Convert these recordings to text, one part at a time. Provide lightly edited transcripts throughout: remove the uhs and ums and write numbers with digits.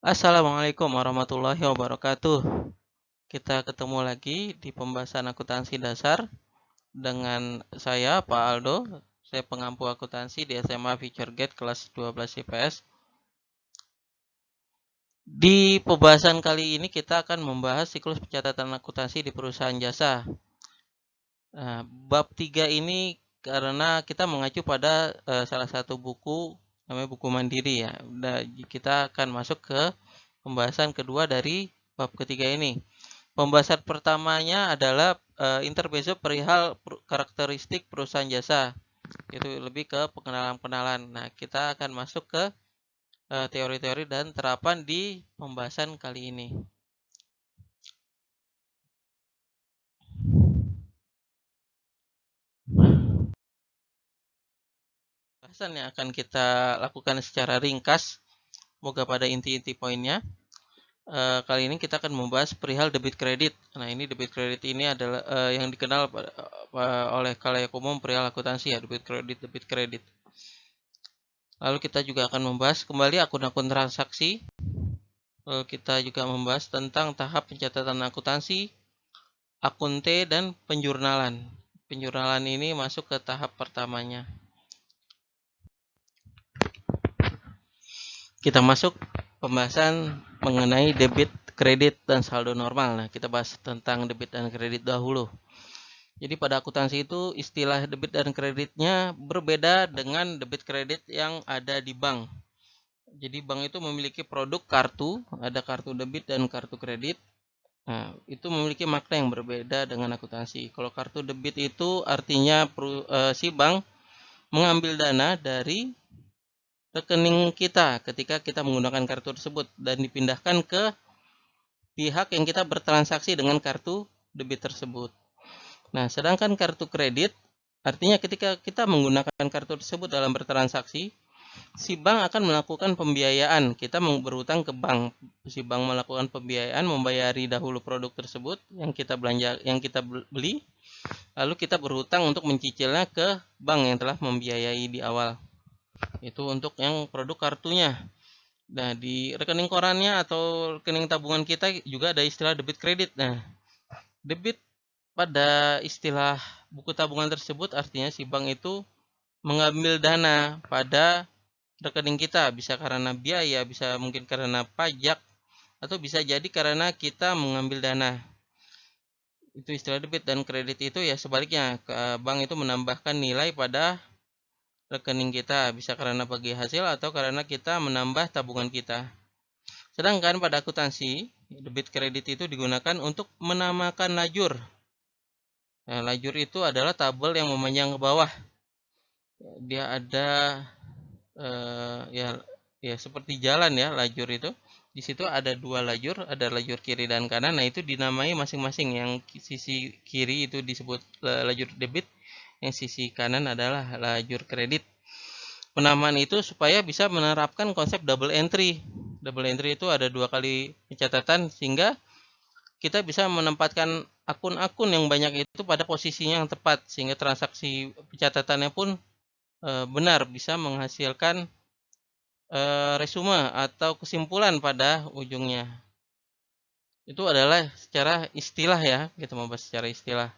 Assalamualaikum warahmatullahi wabarakatuh. Kita ketemu lagi di pembahasan akuntansi dasar dengan saya, Pak Aldo. Saya pengampu akuntansi di SMA Future Gate kelas 12 IPS. Di pembahasan kali ini kita akan membahas siklus pencatatan akuntansi di perusahaan jasa. Nah, bab 3 ini karena kita mengacu pada salah satu buku, namanya buku Mandiri ya. Dan kita akan masuk ke pembahasan kedua dari bab ketiga ini. Pembahasan pertamanya adalah intermezzo perihal karakteristik perusahaan jasa. Itu lebih ke pengenalan-pengenalan. Nah, kita akan masuk ke teori-teori dan terapan di pembahasan kali ini. Pembahasan yang akan kita lakukan secara ringkas, semoga pada inti-inti poinnya. Kali ini kita akan membahas perihal debit kredit. Nah, ini debit kredit ini adalah yang dikenal oleh khalayak umum perihal akuntansi ya, debit kredit. Lalu kita juga akan membahas kembali akun-akun transaksi. Lalu kita juga membahas tentang tahap pencatatan akuntansi, akun T, dan penjurnalan. Penjurnalan ini masuk ke tahap pertamanya. Kita masuk pembahasan mengenai debit, kredit, dan saldo normal. Nah, kita bahas tentang debit dan kredit dahulu. Jadi pada akuntansi itu istilah debit dan kreditnya berbeda dengan debit kredit yang ada di bank. Jadi bank itu memiliki produk kartu, ada kartu debit dan kartu kredit. Nah, itu memiliki makna yang berbeda dengan akuntansi. Kalau kartu debit itu artinya si bank mengambil dana dari rekening kita ketika kita menggunakan kartu tersebut dan dipindahkan ke pihak yang kita bertransaksi dengan kartu debit tersebut. Nah, sedangkan kartu kredit artinya ketika kita menggunakan kartu tersebut dalam bertransaksi, si bank akan melakukan pembiayaan. Kita berutang ke bank. Si bank melakukan pembiayaan, membayari dahulu produk tersebut yang kita beli, lalu kita berhutang untuk mencicilnya ke bank yang telah membiayai di awal. Itu untuk yang produk kartunya. Nah, di rekening korannya atau rekening tabungan kita juga ada istilah debit kredit. Nah, debit pada istilah buku tabungan tersebut artinya si bank itu mengambil dana pada rekening kita, bisa karena biaya, bisa mungkin karena pajak, atau bisa jadi karena kita mengambil dana. Itu istilah debit. Dan kredit itu ya sebaliknya, bank itu menambahkan nilai pada rekening kita, bisa karena bagi hasil atau karena kita menambah tabungan kita. Sedangkan pada akuntansi, debit kredit itu digunakan untuk menamakan lajur. Nah, lajur itu adalah tabel yang memanjang ke bawah. Dia ada ya seperti jalan ya, lajur itu. Di situ ada dua lajur, ada lajur kiri dan kanan. Nah, itu dinamai masing-masing. Yang sisi kiri itu disebut lajur debit, yang sisi kanan adalah lajur kredit. Penamaan itu supaya bisa menerapkan konsep double entry. Double entry itu ada 2 kali pencatatan sehingga kita bisa menempatkan akun-akun yang banyak itu pada posisinya yang tepat sehingga transaksi pencatatannya pun benar, bisa menghasilkan resume atau kesimpulan pada ujungnya. Itu adalah secara istilah ya, kita membahas secara istilah.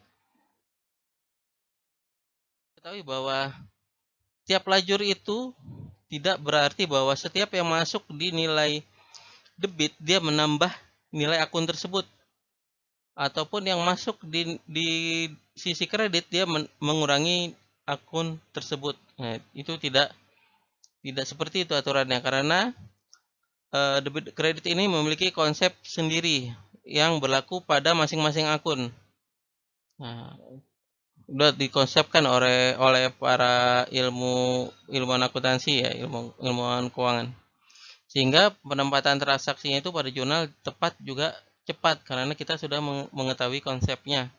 Ketahui bahwa tiap lajur itu tidak berarti bahwa setiap yang masuk di nilai debit dia menambah nilai akun tersebut, ataupun yang masuk di sisi kredit dia mengurangi akun tersebut. Nah, itu tidak seperti itu aturannya karena debit kredit ini memiliki konsep sendiri yang berlaku pada masing-masing akun. Nah, sudah dikonsepkan oleh para ilmuwan akuntansi ya, ilmuwan keuangan. Sehingga penempatan transaksinya itu pada jurnal tepat juga cepat karena kita sudah mengetahui konsepnya.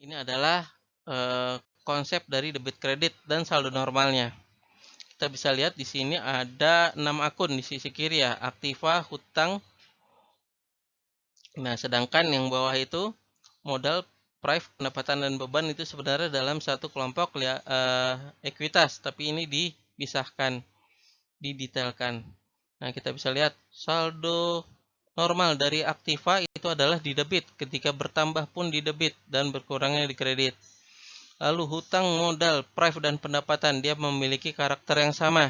Ini adalah konsep dari debit kredit dan saldo normalnya. Kita bisa lihat di sini ada 6 akun di sisi kiri ya, aktiva, hutang. Nah, sedangkan yang bawah itu modal price, pendapatan dan beban itu sebenarnya dalam satu kelompok ekuitas, tapi ini dipisahkan, didetailkan. Nah, kita bisa lihat saldo normal dari aktiva itu adalah di debit, ketika bertambah pun di debit dan berkurangnya di kredit. Lalu hutang modal, price dan pendapatan dia memiliki karakter yang sama.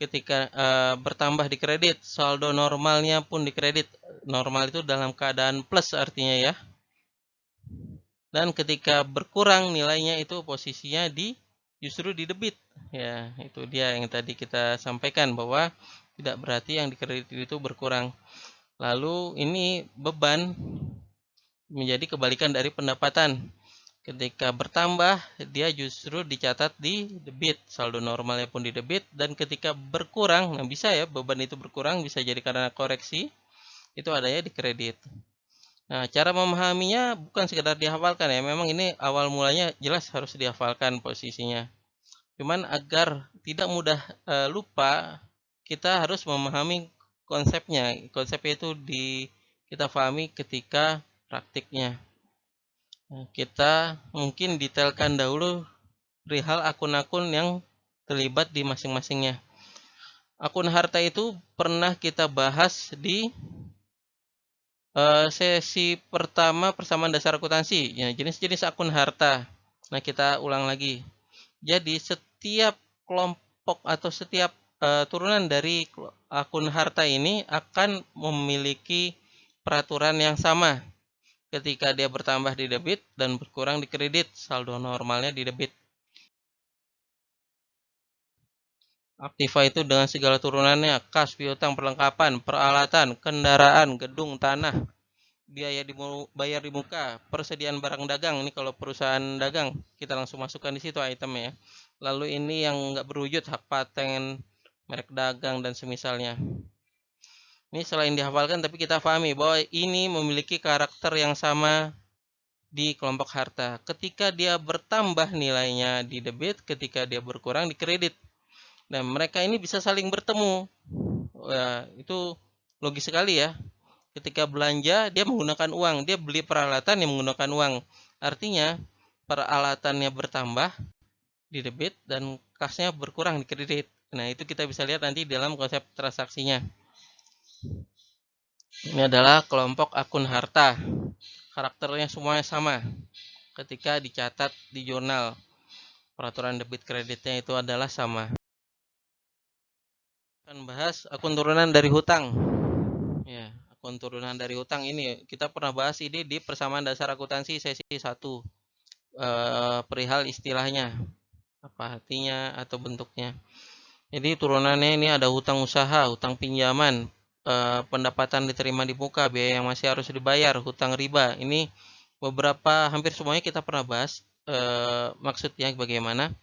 Ketika bertambah di kredit, saldo normalnya pun di kredit. Normal itu dalam keadaan plus artinya ya. Dan ketika berkurang nilainya itu posisinya justru di debit. Ya, itu dia yang tadi kita sampaikan bahwa tidak berarti yang di kredit itu berkurang. Lalu ini beban menjadi kebalikan dari pendapatan. Ketika bertambah, dia justru dicatat di debit, saldo normalnya pun di debit. Dan ketika berkurang, nah bisa ya beban itu berkurang, bisa jadi karena koreksi, itu adanya di kredit. Nah, cara memahaminya bukan sekedar dihafalkan ya, memang ini awal mulanya jelas harus dihafalkan posisinya. Cuman agar tidak mudah lupa, kita harus memahami konsepnya. Konsepnya itu kita pahami ketika praktiknya. Nah, kita mungkin detailkan dahulu perihal akun-akun yang terlibat di masing-masingnya. Akun harta itu pernah kita bahas di sesi pertama persamaan dasar akuntansi, ya, jenis-jenis akun harta. Nah, kita ulang lagi. Jadi setiap kelompok atau setiap turunan dari akun harta ini akan memiliki peraturan yang sama. Ketika dia bertambah di debit dan berkurang di kredit, saldo normalnya di debit. Aktiva itu dengan segala turunannya, kas, piutang, perlengkapan, peralatan, kendaraan, gedung, tanah, biaya bayar di muka, persediaan barang dagang. Ini kalau perusahaan dagang, kita langsung masukkan di situ itemnya. Lalu ini yang nggak berwujud, hak paten, merek dagang, dan semisalnya. Ini selain dihafalkan, tapi kita pahami bahwa ini memiliki karakter yang sama di kelompok harta. Ketika dia bertambah nilainya di debit, ketika dia berkurang di kredit. Dan mereka ini bisa saling bertemu. Itu logis sekali ya. Ketika belanja, dia menggunakan uang. Dia beli peralatan yang menggunakan uang. Artinya, peralatannya bertambah di debit dan kasnya berkurang di kredit. Nah, itu kita bisa lihat nanti dalam konsep transaksinya. Ini adalah kelompok akun harta. Karakternya semuanya sama. Ketika dicatat di jurnal, peraturan debit kreditnya itu adalah sama. Akan bahas akun turunan dari hutang. Ya, akun turunan dari hutang ini kita pernah bahas ini di persamaan dasar akuntansi sesi 1. Perihal istilahnya, apa artinya atau bentuknya. Jadi turunannya ini ada hutang usaha, hutang pinjaman, pendapatan diterima di muka, biaya yang masih harus dibayar, hutang riba. Ini beberapa hampir semuanya kita pernah bahas maksudnya bagaimana,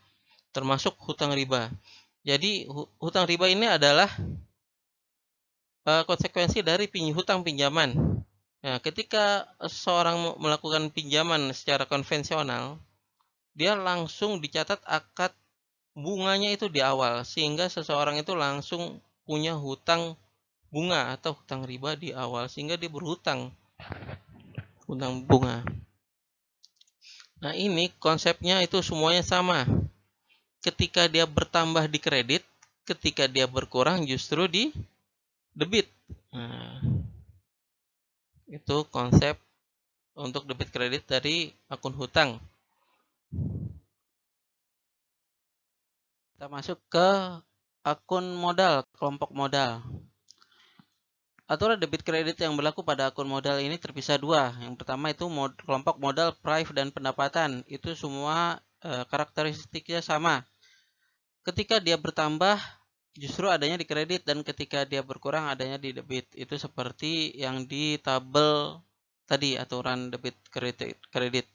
termasuk hutang riba. Jadi hutang riba ini adalah konsekuensi dari hutang pinjaman. Nah, ketika seseorang melakukan pinjaman secara konvensional, dia langsung dicatat akad bunganya itu di awal, sehingga seseorang itu langsung punya hutang bunga atau hutang riba di awal, sehingga dia berhutang hutang bunga. Nah, ini konsepnya itu semuanya sama. Ketika dia bertambah di kredit, ketika dia berkurang justru di debit. Nah, itu konsep untuk debit kredit dari akun hutang. Kita masuk ke akun modal, kelompok modal. Aturan debit kredit yang berlaku pada akun modal ini terpisah dua. Yang pertama itu kelompok modal price dan pendapatan. Itu semua karakteristiknya sama. Ketika dia bertambah, justru adanya di kredit, dan ketika dia berkurang adanya di debit. Itu seperti yang di tabel tadi, aturan debit kredit.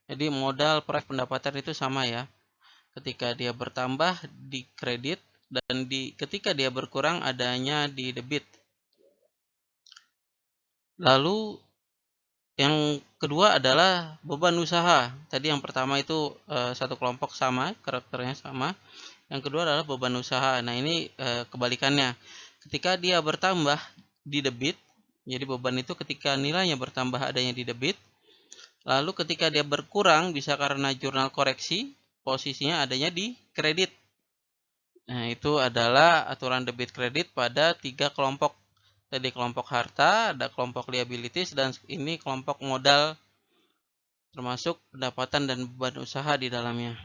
Jadi modal price pendapatan itu sama ya. Ketika dia bertambah di kredit, dan ketika dia berkurang adanya di debit. Lalu yang kedua adalah beban usaha. Tadi yang pertama itu satu kelompok sama, karakternya sama. Yang kedua adalah beban usaha. Nah, ini kebalikannya. Ketika dia bertambah di debit, jadi beban itu ketika nilainya bertambah adanya di debit. Lalu ketika dia berkurang bisa karena jurnal koreksi, posisinya adanya di kredit. Nah, itu adalah aturan debit kredit pada 3 kelompok. Tadi kelompok harta, ada kelompok liabilities, dan ini kelompok modal, termasuk pendapatan dan beban usaha di dalamnya.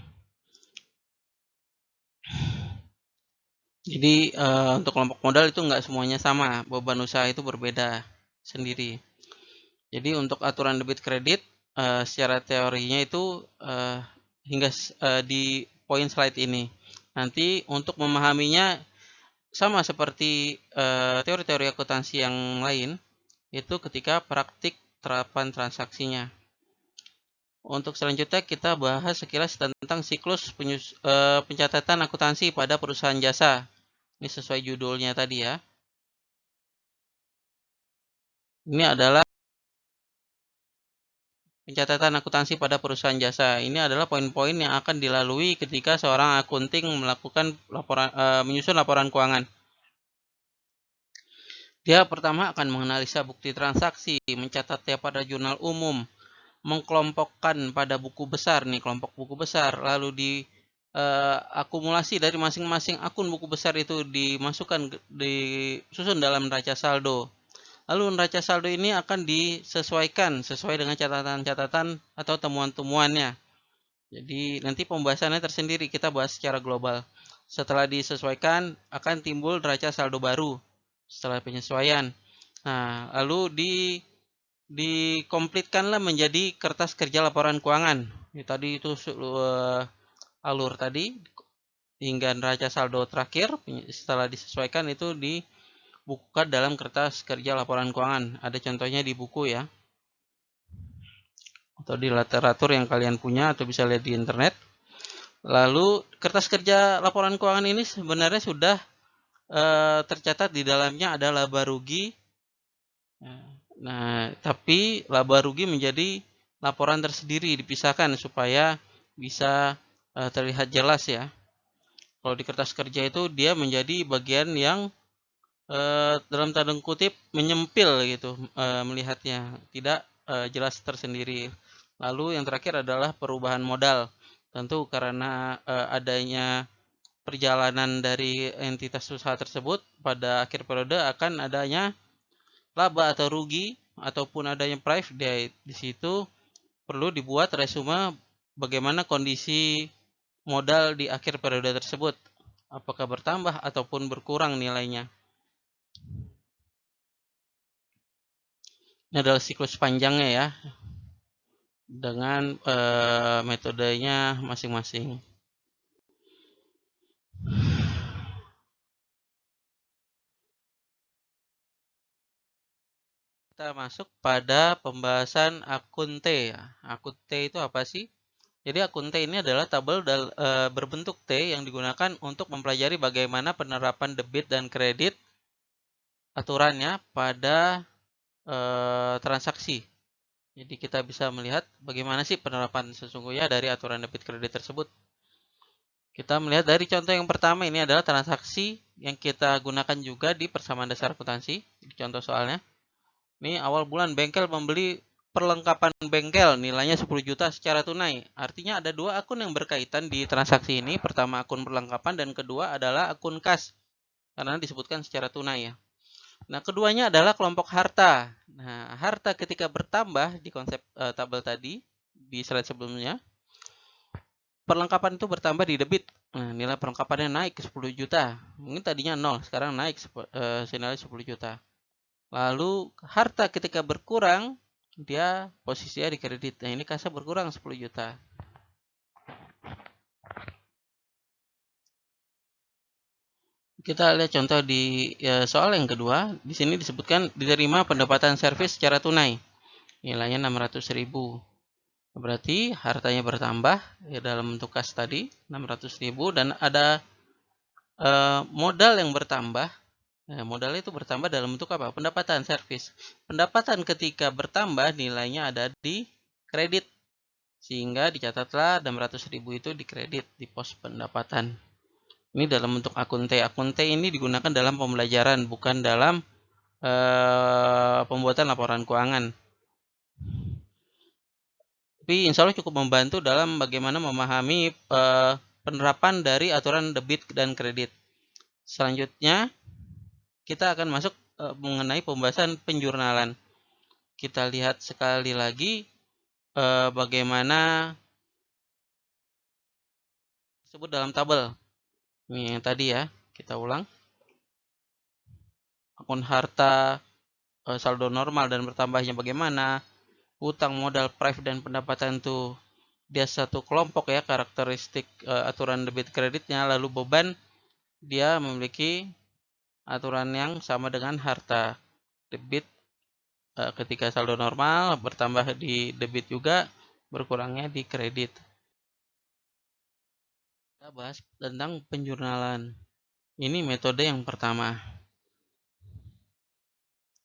Jadi untuk kelompok modal itu nggak semuanya sama, beban usaha itu berbeda sendiri. Jadi untuk aturan debit kredit secara teorinya itu hingga di poin slide ini. Nanti untuk memahaminya sama seperti teori-teori akuntansi yang lain, itu ketika praktik terapan transaksinya. Untuk selanjutnya kita bahas sekilas tentang siklus pencatatan akuntansi pada perusahaan jasa. Ini sesuai judulnya tadi ya. Ini adalah pencatatan akuntansi pada perusahaan jasa. Ini adalah poin-poin yang akan dilalui ketika seorang akunting melakukan menyusun laporan keuangan. Dia pertama akan menganalisa bukti transaksi, mencatatnya pada jurnal umum, mengkelompokkan pada buku besar nih, kelompok buku besar, lalu akumulasi dari masing-masing akun buku besar itu disusun dalam neraca saldo. Lalu neraca saldo ini akan disesuaikan sesuai dengan catatan-catatan atau temuan-temuannya. Jadi nanti pembahasannya tersendiri, kita bahas secara global. Setelah disesuaikan akan timbul neraca saldo baru setelah penyesuaian. Nah, lalu dikomplitkanlah menjadi kertas kerja laporan keuangan. Tadi itu alur tadi hingga neraca saldo terakhir setelah disesuaikan itu dibukukan dalam kertas kerja laporan keuangan. Ada contohnya di buku ya, atau di literatur yang kalian punya, atau bisa lihat di internet. Lalu kertas kerja laporan keuangan ini sebenarnya sudah tercatat di dalamnya ada laba rugi. Nah, tapi laba rugi menjadi laporan tersendiri, dipisahkan supaya bisa terlihat jelas ya. Kalau di kertas kerja itu dia menjadi bagian yang dalam tanda kutip menyempil gitu melihatnya, tidak jelas tersendiri. Lalu yang terakhir adalah perubahan modal. Tentu karena adanya perjalanan dari entitas usaha tersebut pada akhir periode akan adanya laba atau rugi ataupun adanya price, di situ perlu dibuat resume bagaimana kondisi modal di akhir periode tersebut, apakah bertambah ataupun berkurang nilainya. Ini adalah siklus panjangnya ya, dengan metodenya masing-masing. Kita masuk pada pembahasan akun T. Akun T itu apa sih? Jadi akun T ini adalah tabel berbentuk T yang digunakan untuk mempelajari bagaimana penerapan debit dan kredit aturannya pada transaksi. Jadi kita bisa melihat bagaimana sih penerapan sesungguhnya dari aturan debit kredit tersebut. Kita melihat dari contoh yang pertama, ini adalah transaksi yang kita gunakan juga di persamaan dasar akuntansi. Di contoh soalnya. Ini awal bulan bengkel membeli perlengkapan bengkel nilainya 10 juta secara tunai. Artinya ada dua akun yang berkaitan di transaksi ini. Pertama akun perlengkapan dan kedua adalah akun kas. Karena disebutkan secara tunai ya. Nah, keduanya adalah kelompok harta. Nah, harta ketika bertambah di konsep tabel tadi di slide sebelumnya, perlengkapan itu bertambah di debit. Nah, nilai perlengkapannya naik ke 10 juta. Mungkin tadinya 0, sekarang naik senilai 10 juta. Lalu harta ketika berkurang, dia posisinya di kredit. Nah, ini kasnya berkurang 10 juta. Kita lihat contoh di soal yang kedua. Di sini disebutkan diterima pendapatan servis secara tunai. Nilainya 600.000. Berarti hartanya bertambah ya, dalam bentuk kas tadi 600.000, dan ada modal yang bertambah. Nah, modal itu bertambah dalam bentuk apa? Pendapatan servis. Pendapatan ketika bertambah nilainya ada di kredit. Sehingga dicatatlah 600.000 itu di kredit di pos pendapatan. Ini dalam bentuk akun T. Akun T ini digunakan dalam pembelajaran, bukan dalam pembuatan laporan keuangan. Tapi insya Allah cukup membantu dalam bagaimana memahami penerapan dari aturan debit dan kredit. Selanjutnya kita akan masuk mengenai pembahasan penjurnalan. Kita lihat sekali lagi bagaimana disebut dalam tabel. Ini yang tadi ya, kita ulang. Akun harta, saldo normal dan bertambahnya bagaimana, utang, modal, prive, dan pendapatan itu dia satu kelompok ya, karakteristik aturan debit kreditnya. Lalu beban, dia memiliki aturan yang sama dengan harta. Debit ketika saldo normal, bertambah di debit juga, berkurangnya di kredit. Kita bahas tentang penjurnalan. Ini metode yang pertama.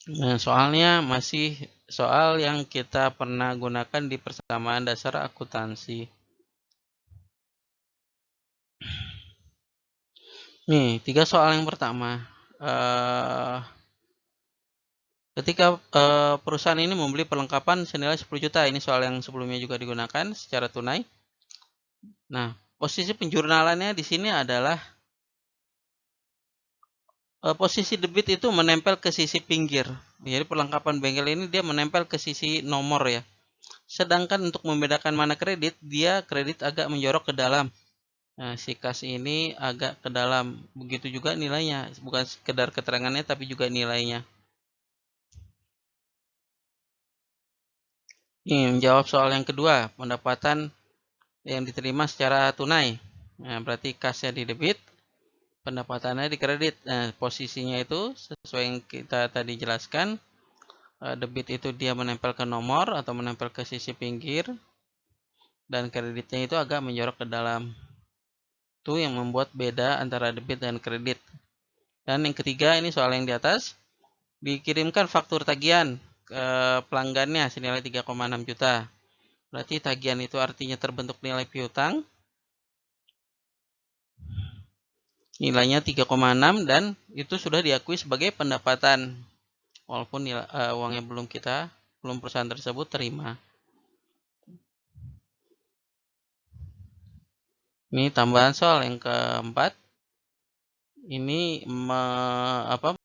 Nah, soalnya masih soal yang kita pernah gunakan di persamaan dasar akuntansi. Nih, 3 soal yang pertama. Ketika perusahaan ini membeli perlengkapan senilai 10 juta, ini soal yang sebelumnya juga digunakan secara tunai. Nah, posisi penjurnalannya di sini adalah posisi debit itu menempel ke sisi pinggir. Jadi perlengkapan bengkel ini dia menempel ke sisi nomor ya. Sedangkan untuk membedakan mana kredit, dia kredit agak menjorok ke dalam. Nah, si kas ini agak ke dalam. Begitu juga nilainya, bukan sekedar keterangannya tapi juga nilainya. Ini menjawab soal yang kedua, pendapatan yang diterima secara tunai. Nah, berarti kasnya di debit, pendapatannya di kredit. Nah, posisinya itu sesuai yang kita tadi jelaskan. Debit itu dia menempel ke nomor atau menempel ke sisi pinggir, dan kreditnya itu agak menjorok ke dalam. Itu yang membuat beda antara debit dan kredit. Dan yang ketiga, ini soal yang di atas, dikirimkan faktur tagihan ke pelanggannya senilai 3,6 juta. Berarti tagihan itu artinya terbentuk nilai piutang. Nilainya 3,6 dan itu sudah diakui sebagai pendapatan. Walaupun uangnya belum perusahaan tersebut terima. Ini tambahan soal yang keempat. Ini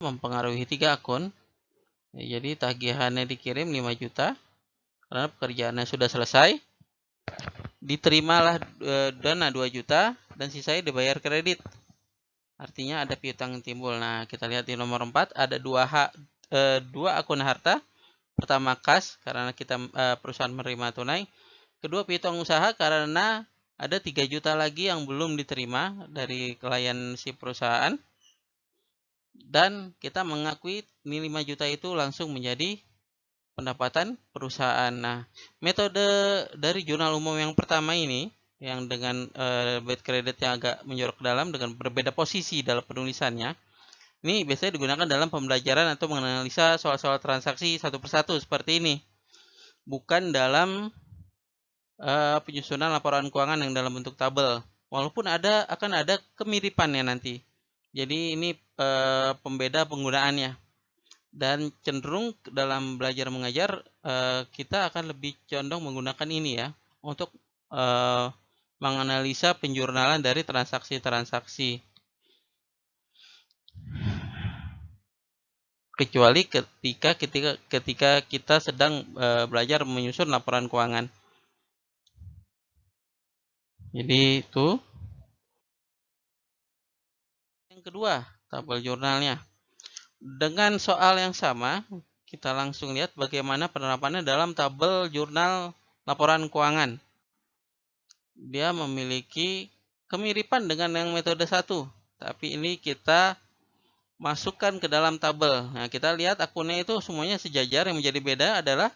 mempengaruhi 3 akun. Jadi tagihannya dikirim 5 juta karena pekerjaannya sudah selesai. Diterimalah dana 2 juta dan sisanya dibayar kredit. Artinya ada piutang yang timbul. Nah, kita lihat di nomor 4 ada dua akun harta. Pertama kas karena kita perusahaan menerima tunai. Kedua piutang usaha karena ada 3 juta lagi yang belum diterima dari klien si perusahaan. Dan kita mengakui ini 5 juta itu langsung menjadi pendapatan perusahaan. Nah, metode dari jurnal umum yang pertama ini, yang dengan debit kredit yang agak menjorok ke dalam dengan berbeda posisi dalam penulisannya, ini biasanya digunakan dalam pembelajaran atau menganalisa soal-soal transaksi satu persatu seperti ini. Bukan dalam penyusunan laporan keuangan yang dalam bentuk tabel. Walaupun akan ada kemiripannya nanti. Jadi ini pembeda penggunaannya. Dan cenderung dalam belajar mengajar kita akan lebih condong menggunakan ini ya untuk menganalisa penjurnalan dari transaksi-transaksi. Kecuali ketika kita sedang belajar menyusun laporan keuangan. Jadi itu yang kedua, tabel jurnalnya. Dengan soal yang sama, kita langsung lihat bagaimana penerapannya dalam tabel jurnal laporan keuangan. Dia memiliki kemiripan dengan yang metode 1, tapi ini kita masukkan ke dalam tabel. Nah, kita lihat akunnya itu semuanya sejajar. Yang menjadi beda adalah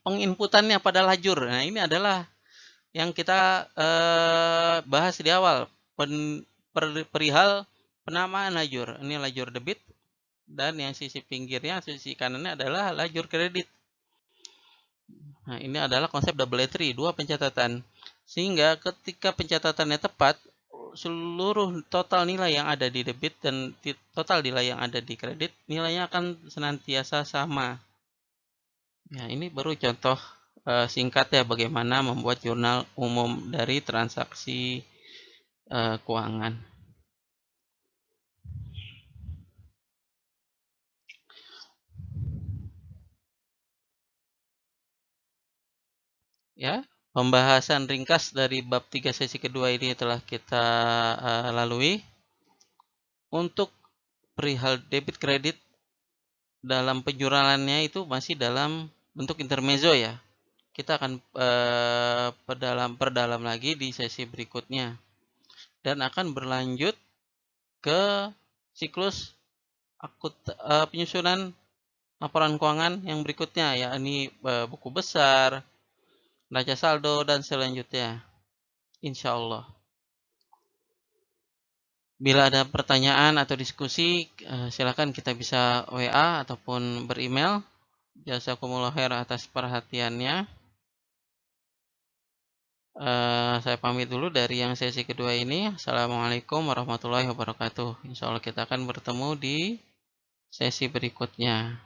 penginputannya pada lajur. Nah, ini adalah yang kita bahas di awal, perihal penamaan lajur. Ini lajur debit, dan yang sisi pinggirnya, sisi kanannya adalah lajur kredit. Nah, ini adalah konsep double entry, 2 pencatatan. Sehingga ketika pencatatannya tepat, seluruh total nilai yang ada di debit dan total nilai yang ada di kredit, nilainya akan senantiasa sama. Ya, ini baru contoh singkat ya bagaimana membuat jurnal umum dari transaksi keuangan. Ya, pembahasan ringkas dari bab 3 sesi kedua ini telah kita lalui. Untuk perihal debit kredit dalam penjurnalannya itu masih dalam bentuk intermezzo ya. Kita akan perdalam lagi di sesi berikutnya dan akan berlanjut ke siklus penyusunan laporan keuangan yang berikutnya, yakni buku besar, neraca saldo, dan selanjutnya. Insya Allah. Bila ada pertanyaan atau diskusi, silakan kita bisa WA ataupun beremail. Jazakumullah khair atas perhatiannya. Saya pamit dulu dari yang sesi kedua ini. Assalamualaikum warahmatullahi wabarakatuh. Insya Allah kita akan bertemu di sesi berikutnya.